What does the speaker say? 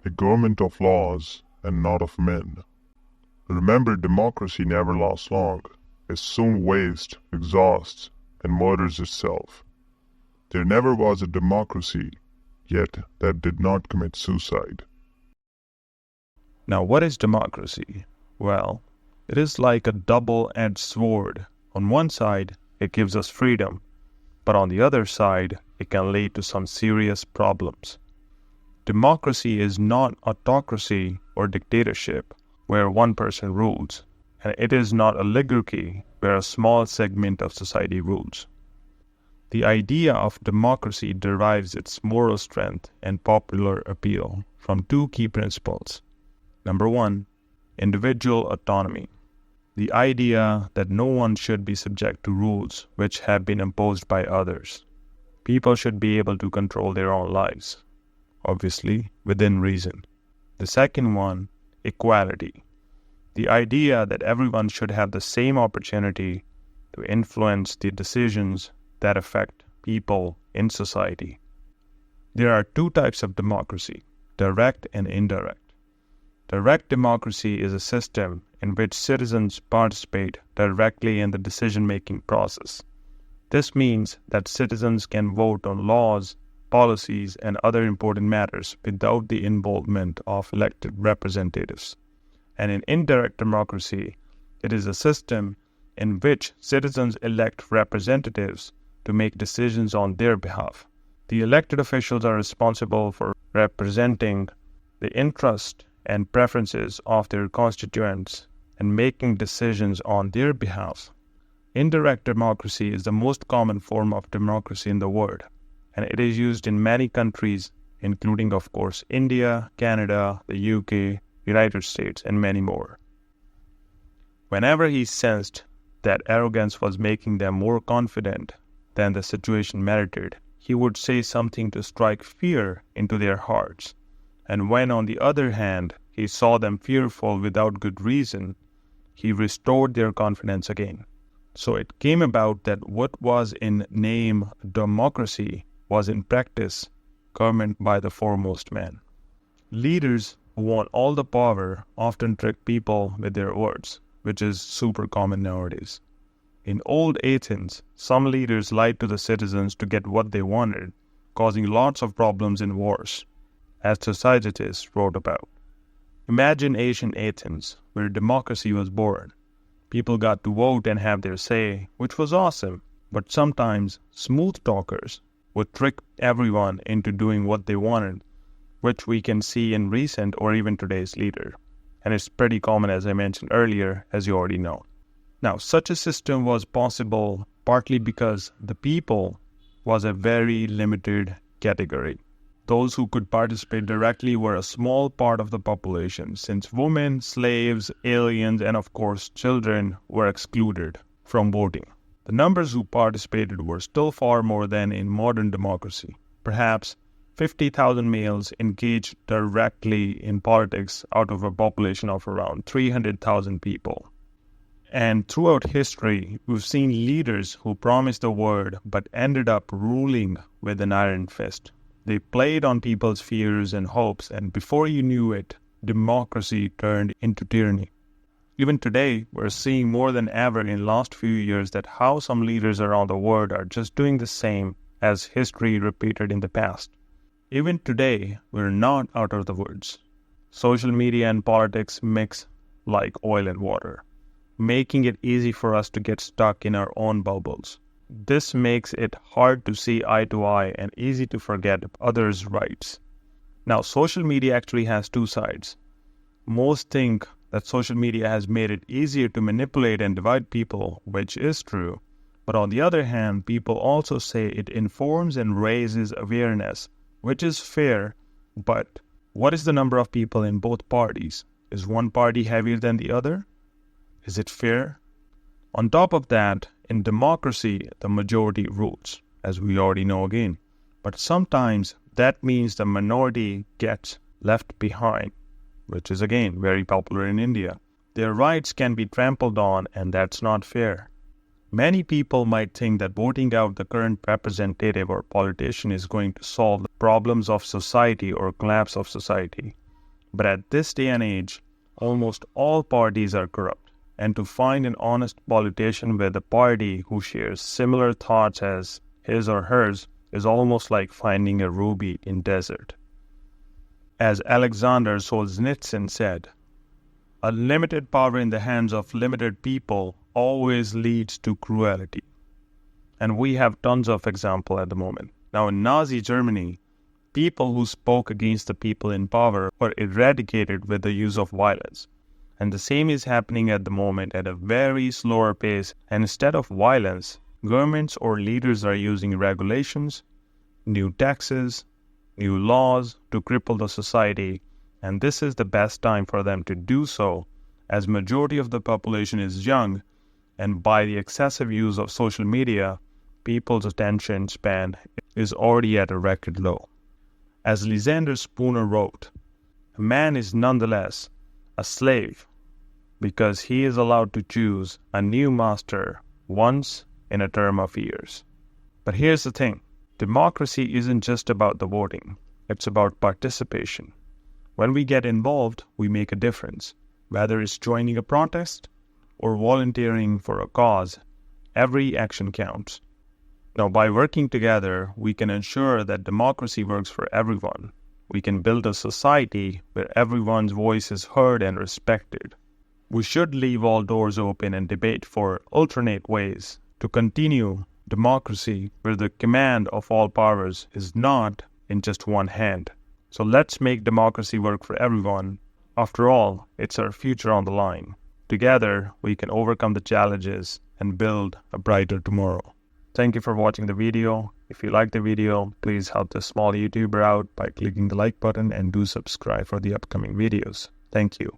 a government of laws and not of men. Remember, democracy never lasts long. It soon wastes, exhausts, and murders itself. There never was a democracy yet that did not commit suicide. Now, what is democracy? Well, it is like a double-edged sword. On one side, it gives us freedom, but on the other side, it can lead to some serious problems. Democracy is not autocracy or dictatorship, where one person rules, and it is not oligarchy, where a small segment of society rules. The idea of democracy derives its moral strength and popular appeal from two key principles. Number one, individual autonomy. The idea that no one should be subject to rules which have been imposed by others. People should be able to control their own lives, obviously within reason. The second one, equality. The idea that everyone should have the same opportunity to influence the decisions that affect people in society. There are two types of democracy, direct and indirect. Direct democracy is a system in which citizens participate directly in the decision-making process. This means that citizens can vote on laws, policies, and other important matters without the involvement of elected representatives. And in indirect democracy, it is a system in which citizens elect representatives to make decisions on their behalf. The elected officials are responsible for representing the interest and preferences of their constituents and making decisions on their behalf. Indirect democracy is the most common form of democracy in the world, and it is used in many countries, including, of course, India, Canada, the UK, United States, and many more. Whenever he sensed that arrogance was making them more confident than the situation merited, he would say something to strike fear into their hearts. And when, on the other hand, he saw them fearful without good reason, he restored their confidence again. So it came about that what was in name democracy was in practice government by the foremost man. Leaders who want all the power often trick people with their words, which is super common nowadays. In old Athens, some leaders lied to the citizens to get what they wanted, causing lots of problems in wars, as Thucydides wrote about. Imagine ancient Athens, where democracy was born. People got to vote and have their say, which was awesome, but sometimes smooth talkers would trick everyone into doing what they wanted, which we can see in recent or even today's leader. And it's pretty common, as I mentioned earlier, as you already know. Now, such a system was possible partly because the people was a very limited category. Those who could participate directly were a small part of the population, since women, slaves, aliens, and of course children were excluded from voting. The numbers who participated were still far more than in modern democracy. Perhaps 50,000 males engaged directly in politics out of a population of around 300,000 people. And throughout history, we've seen leaders who promised the word but ended up ruling with an iron fist. They played on people's fears and hopes, and before you knew it, democracy turned into tyranny. Even today, we're seeing more than ever in last few years that how some leaders around the world are just doing the same as history repeated in the past. Even today, we're not out of the woods. Social media and politics mix like oil and water, making it easy for us to get stuck in our own bubbles. This makes it hard to see eye to eye and easy to forget others' rights. Now, social media actually has two sides. Most think that social media has made it easier to manipulate and divide people, which is true. But on the other hand, people also say it informs and raises awareness, which is fair. But what is the number of people in both parties? Is one party heavier than the other? Is it fair? On top of that, in democracy, the majority rules, as we already know again. But sometimes that means the minority gets left behind, which is again very popular in India. Their rights can be trampled on, and that's not fair. Many people might think that voting out the current representative or politician is going to solve the problems of society or collapse of society. But at this day and age, almost all parties are corrupt. And to find an honest politician with a party who shares similar thoughts as his or hers is almost like finding a ruby in desert. As Alexander Solzhenitsyn said, unlimited power in the hands of limited people always leads to cruelty. And we have tons of examples at the moment. Now in Nazi Germany, people who spoke against the people in power were eradicated with the use of violence. And the same is happening at the moment at a very slower pace. And instead of violence, governments or leaders are using regulations, new taxes, new laws to cripple the society. And this is the best time for them to do so, as majority of the population is young, and by the excessive use of social media, people's attention span is already at a record low. As Lysander Spooner wrote, a man is nonetheless a slave because he is allowed to choose a new master once in a term of years. But here's the thing, democracy isn't just about the voting, it's about participation. When we get involved, we make a difference. Whether it's joining a protest or volunteering for a cause, every action counts. Now, by working together, we can ensure that democracy works for everyone. We can build a society where everyone's voice is heard and respected. We should leave all doors open and debate for alternate ways to continue democracy where the command of all powers is not in just one hand. So let's make democracy work for everyone. After all, it's our future on the line. Together, we can overcome the challenges and build a brighter tomorrow. Thank you for watching the video. If you like the video, please help this small YouTuber out by clicking the like button and do subscribe for the upcoming videos. Thank you.